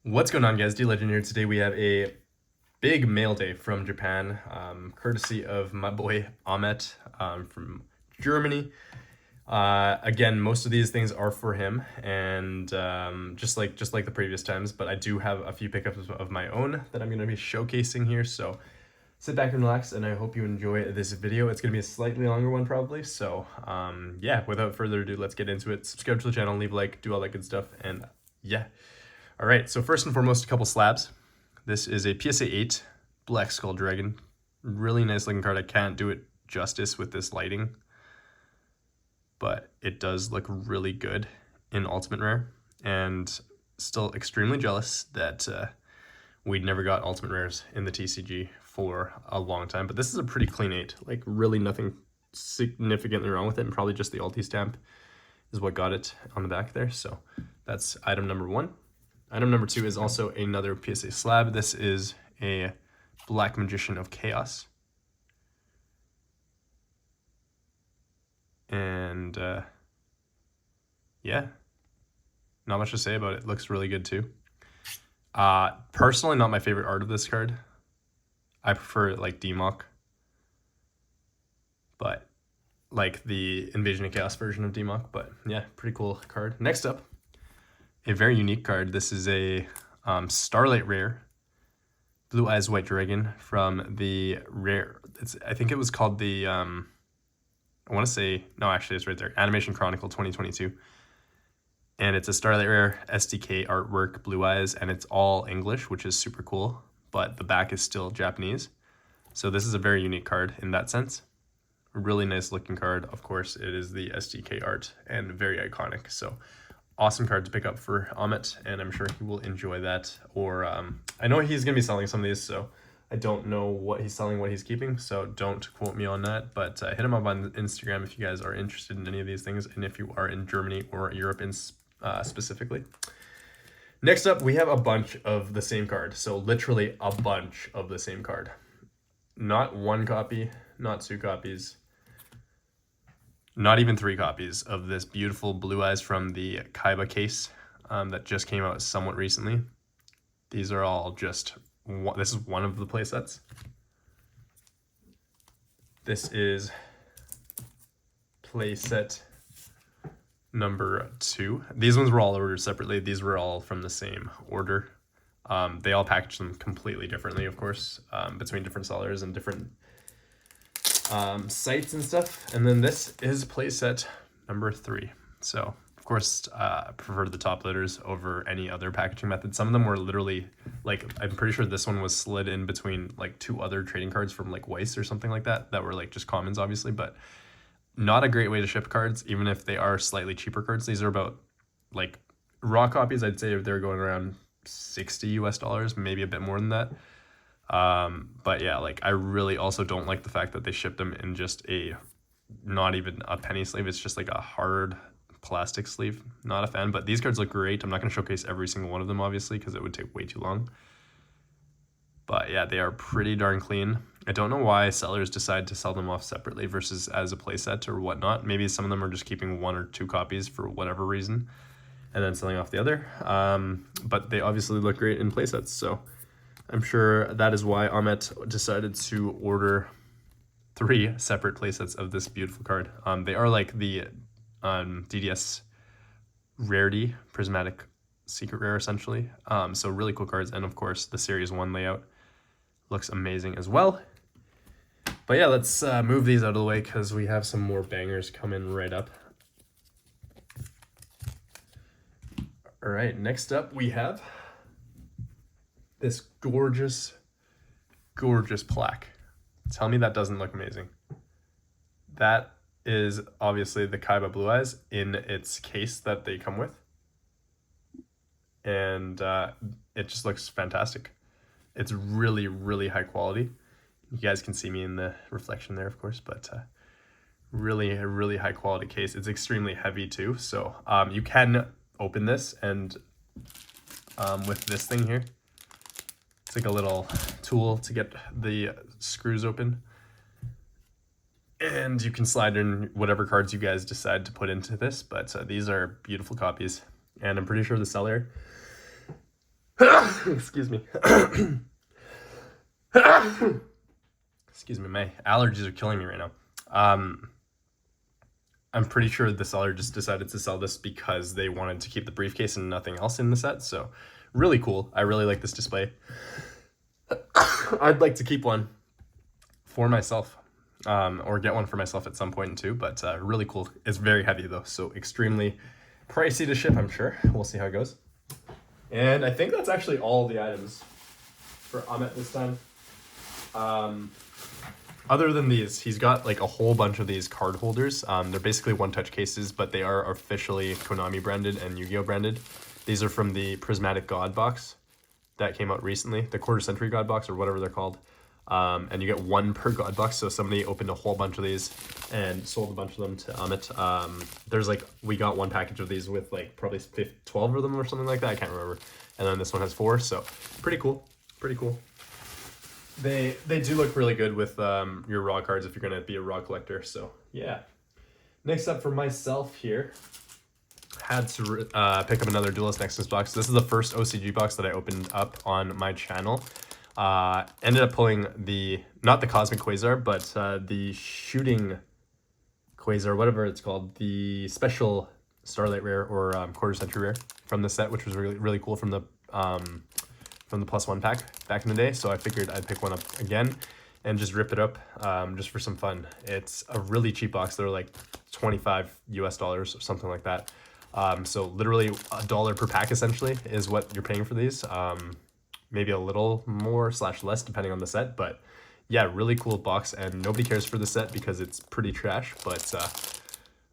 What's going on, guys? DLegend here. Today we have a big mail day from Japan, courtesy of my boy Ahmet from Germany. Again, most of these things are for him, and just like the previous times. But I do have a few pickups of my own that I'm going to be showcasing here. So sit back and relax, and I hope you enjoy this video. It's going to be a slightly longer one probably. So yeah, without further ado, let's get into it. Subscribe to the channel, leave a like, do all that good stuff, and yeah. All right, so first and foremost, a couple slabs. This is a PSA 8 Black Skull Dragon. Really nice looking card. I can't do it justice with this lighting, but it does look really good in Ultimate Rare, and still extremely jealous that we never got Ultimate Rares in the TCG for a long time. But this is a pretty clean 8, like really nothing significantly wrong with it, and probably just the Ulti stamp is what got it on the back there. So that's item number 1. Item number 2 is also another PSA slab. This is a Black Magician of Chaos. And yeah, not much to say about it. Looks really good too. Personally, not my favorite art of this card. I prefer like DMOC, but like the Invasion of Chaos version of DMOC. But yeah, pretty cool card. Next up, a very unique card. This is a Starlight Rare Blue Eyes White Dragon from the rare. I think it was called the I want to say, no, actually it's right there, Animation Chronicle 2022, and it's a Starlight Rare SDK artwork, Blue Eyes, and it's all English, which is super cool, but the back is still Japanese. So this is a very unique card in that sense. A really nice looking card. Of course, it is the SDK art and very iconic. So awesome card to pick up for Ahmet, and I'm sure he will enjoy that. Or I know he's going to be selling some of these, so I don't know what he's selling, what he's keeping, so don't quote me on that. But hit him up on Instagram if you guys are interested in any of these things, and if you are in Germany or Europe in specifically. Next up, we have a bunch of the same card. So literally a bunch of the same card. Not one copy, not 2 copies, not even 3 copies of this beautiful Blue Eyes from the Kaiba case that just came out somewhat recently. These are all just, this is one of the playsets. This is playset number 2. These ones were all ordered separately. These were all from the same order. They all packaged them completely differently, of course, between different sellers and different sites and stuff. And then this is playset number 3. So of course I prefer the top loaders over any other packaging method. Some of them were literally like, I'm pretty sure this one was slid in between like 2 other trading cards from like Weiss or something like that were like just commons, obviously, but not a great way to ship cards, even if they are slightly cheaper cards. These are about, like, raw copies, I'd say they're going around $60 US, maybe a bit more than that. But yeah, like, I really also don't like the fact that they shipped them in just not even a penny sleeve. It's just like a hard plastic sleeve. Not a fan, but these cards look great. I'm not going to showcase every single one of them, obviously, because it would take way too long. But yeah, they are pretty darn clean. I don't know why sellers decide to sell them off separately versus as a playset or whatnot. Maybe some of them are just keeping 1 or 2 copies for whatever reason and then selling off the other. But they obviously look great in playsets, so I'm sure that is why Ahmet decided to order 3 separate playsets of this beautiful card. They are like the DDS Rarity Prismatic Secret Rare, essentially. So really cool cards, and of course the Series 1 layout looks amazing as well. But yeah, let's move these out of the way because we have some more bangers coming right up. All right, next up we have this gorgeous, gorgeous plaque. Tell me that doesn't look amazing. That is obviously the Kaiba Blue Eyes in its case that they come with. And it just looks fantastic. It's really, really high quality. You guys can see me in the reflection there, of course, but really, really high quality case. It's extremely heavy too. So you can open this, and with this thing here, it's like a little tool to get the screws open. And you can slide in whatever cards you guys decide to put into this, but these are beautiful copies. And I'm pretty sure the seller Excuse me. Excuse me, my allergies are killing me right now. I'm pretty sure the seller just decided to sell this because they wanted to keep the briefcase and nothing else in the set. So really cool. I really like this display. I'd like to keep one for myself, or get one for myself at some point too, but really cool. It's very heavy though, so extremely pricey to ship, I'm sure. We'll see how it goes. And I think that's actually all the items for Amit this time. Other than these, he's got like a whole bunch of these card holders. They're basically one-touch cases, but they are officially Konami branded and Yu-Gi-Oh branded. These are from the Prismatic God box that came out recently, the Quarter Century God box or whatever they're called. And you get one per God box, so somebody opened a whole bunch of these and sold a bunch of them to Amit. There's like, we got one package of these with like probably 12 of them or something like that, I can't remember. And then this one has 4, so pretty cool, pretty cool. They do look really good with your raw cards if you're gonna be a raw collector, so yeah. Next up for myself here, had to pick up another Duelist Nexus box. This is the first OCG box that I opened up on my channel. Ended up pulling not the Cosmic Quasar, but the Shooting Quasar, whatever it's called, the special Starlight Rare or Quarter Century Rare from the set, which was really, really cool from the +1 pack back in the day. So I figured I'd pick one up again and just rip it up just for some fun. It's a really cheap box. They're like $25 US or something like that. So literally $1 per pack essentially is what you're paying for these. Maybe a little more / less depending on the set, but yeah, really cool box, and nobody cares for the set because it's pretty trash, but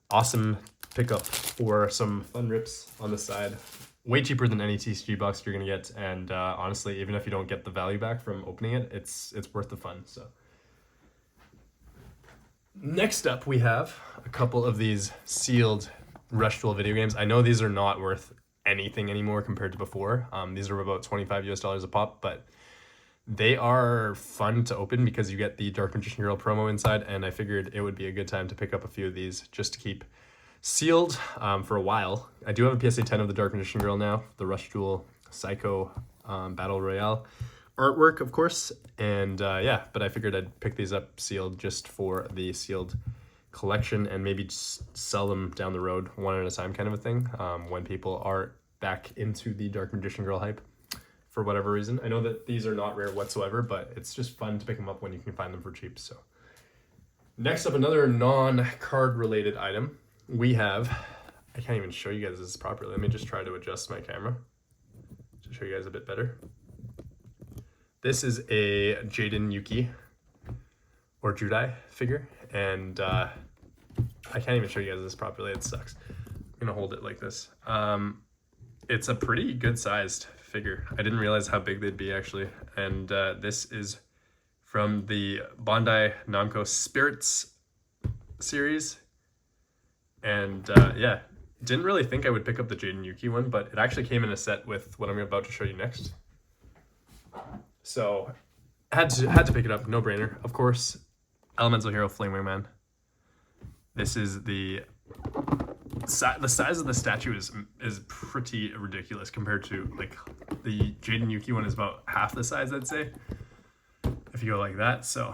awesome pickup for some fun rips on the side. Way cheaper than any TCG box you're gonna get, and honestly, even if you don't get the value back from opening it, it's worth the fun. So next up, we have a couple of these sealed Rush Duel video games. I know these are not worth anything anymore compared to before. These are about $25 US a pop, but they are fun to open because you get the Dark Magician Girl promo inside, and I figured it would be a good time to pick up a few of these just to keep sealed for a while. I do have a PSA 10 of the Dark Magician Girl now, the Rush Duel Psycho Battle Royale artwork, of course, and yeah, but I figured I'd pick these up sealed just for the sealed collection and maybe just sell them down the road one at a time kind of a thing when people are back into the Dark Magician Girl hype for whatever reason. I know that these are not rare whatsoever, but it's just fun to pick them up when you can find them for cheap. So next up, another non-card related item. We have, I can't even show you guys this properly. Let me just try to adjust my camera to show you guys a bit better. This is a Jaden Yuki or Judai figure, and I can't even show you guys this properly. It sucks. I'm gonna hold it like this. It's a pretty good sized figure. I didn't realize how big they'd be actually, and this is from the Bandai Namco Spirits series. And yeah, didn't really think I would pick up the Jaden Yuki one, but it actually came in a set with what I'm about to show you next. So had to pick it up, no brainer. Of course, Elemental Hero Flame Wingman. This is the size of the statue is pretty ridiculous compared to like the Jaden Yuki one is about half the size, I'd say, if you go like that. So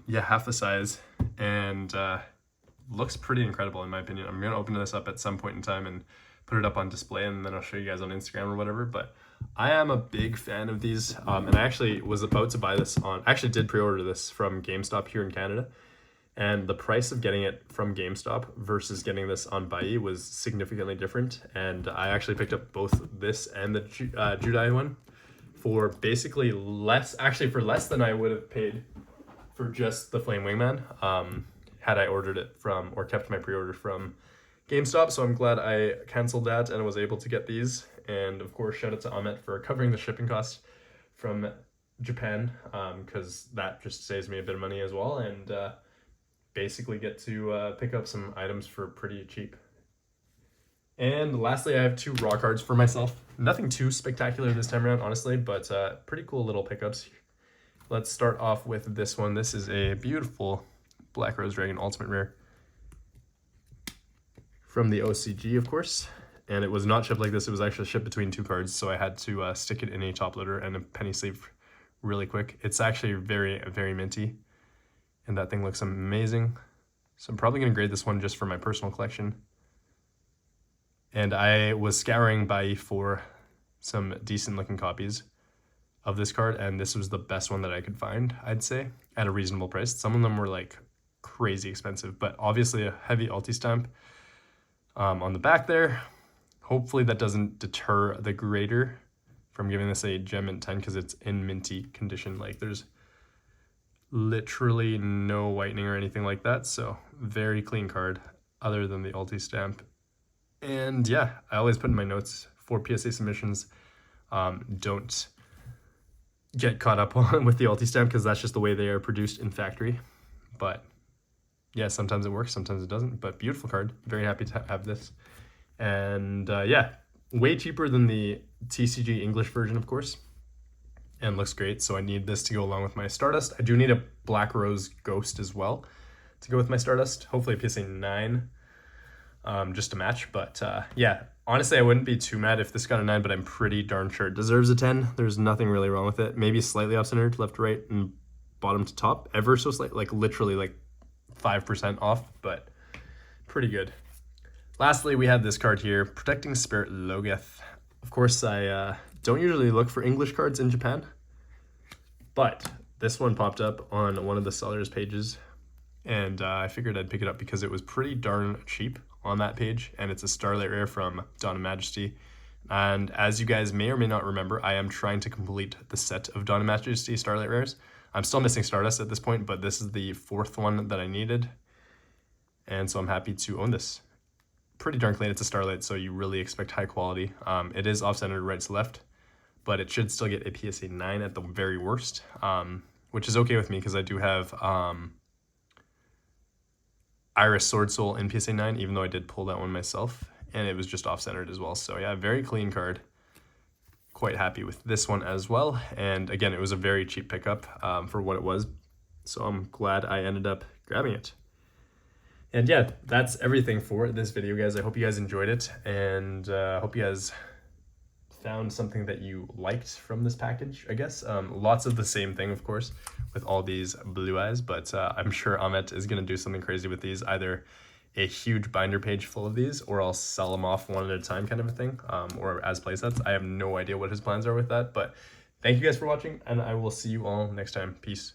yeah, half the size, and looks pretty incredible in my opinion. I'm gonna open this up at some point in time and put it up on display, and then I'll show you guys on Instagram or whatever. But I am a big fan of these, and I actually was about to buy this I actually did pre-order this from GameStop here in Canada, and the price of getting it from GameStop versus getting this on Bai was significantly different, and I actually picked up both this and the Judai one for basically less than I would have paid for just the Flame Wingman had I ordered it from, or kept my pre-order from GameStop. So I'm glad I canceled that and was able to get these. And of course, shout out to Amit for covering the shipping costs from Japan, because that just saves me a bit of money as well, and basically get to pick up some items for pretty cheap. And lastly, I have 2 raw cards for myself. Nothing too spectacular this time around, honestly, but pretty cool little pickups. Let's start off with this one. This is a beautiful Black Rose Dragon Ultimate Rare from the OCG, of course. and it was not shipped like this. It was actually shipped between 2 cards, so I had to stick it in a top loader and a penny sleeve really quick. It's actually very, very minty, and that thing looks amazing. So I'm probably going to grade this one just for my personal collection. And I was scouring Bai for some decent looking copies of this card, and this was the best one that I could find, I'd say, at a reasonable price. Some of them were like crazy expensive, but obviously a heavy Alti stamp on the back there. Hopefully that doesn't deter the grader from giving this a gem mint 10, because it's in minty condition. Like, there's literally no whitening or anything like that, so very clean card other than the Alti stamp. And yeah, I always put in my notes for PSA submissions, don't get caught up on with the Alti stamp, because that's just the way they are produced in factory. But yeah, sometimes it works, sometimes it doesn't, but beautiful card. Very happy to have this. And yeah, way cheaper than the TCG English version, of course, and looks great. So I need this to go along with my Stardust. I do need a Black Rose Ghost as well to go with my Stardust. Hopefully a PSA 9, just to match. But yeah, honestly, I wouldn't be too mad if this got a 9, but I'm pretty darn sure it deserves a 10. There's nothing really wrong with it. Maybe slightly off-centered, left to right, and bottom to top. Ever so slight, like literally like 5% off, but pretty good. Lastly, we have this card here, Protecting Spirit Logeth. Of course, I don't usually look for English cards in Japan, but this one popped up on one of the sellers' pages, and I figured I'd pick it up because it was pretty darn cheap on that page, and it's a Starlight Rare from Dawn of Majesty. And as you guys may or may not remember, I am trying to complete the set of Dawn of Majesty Starlight Rares. I'm still missing Stardust at this point, but this is the 4th one that I needed, and so I'm happy to own this. Pretty darn clean. It's a Starlight, so you really expect high quality. It is off-centered right to left, but it should still get a PSA 9 at the very worst, which is okay with me because I do have Iris Sword Soul in PSA 9, even though I did pull that one myself, and it was just off-centered as well. So yeah, very clean card. Quite happy with this one as well. And again, it was a very cheap pickup for what it was, so I'm glad I ended up grabbing it. And yeah, that's everything for this video, guys. I hope you guys enjoyed it, and I hope you guys found something that you liked from this package, I guess. Lots of the same thing, of course, with all these blue eyes, but I'm sure Ahmet is going to do something crazy with these, either a huge binder page full of these, or I'll sell them off one at a time kind of a thing, or as playsets. I have no idea what his plans are with that, but thank you guys for watching, and I will see you all next time. Peace.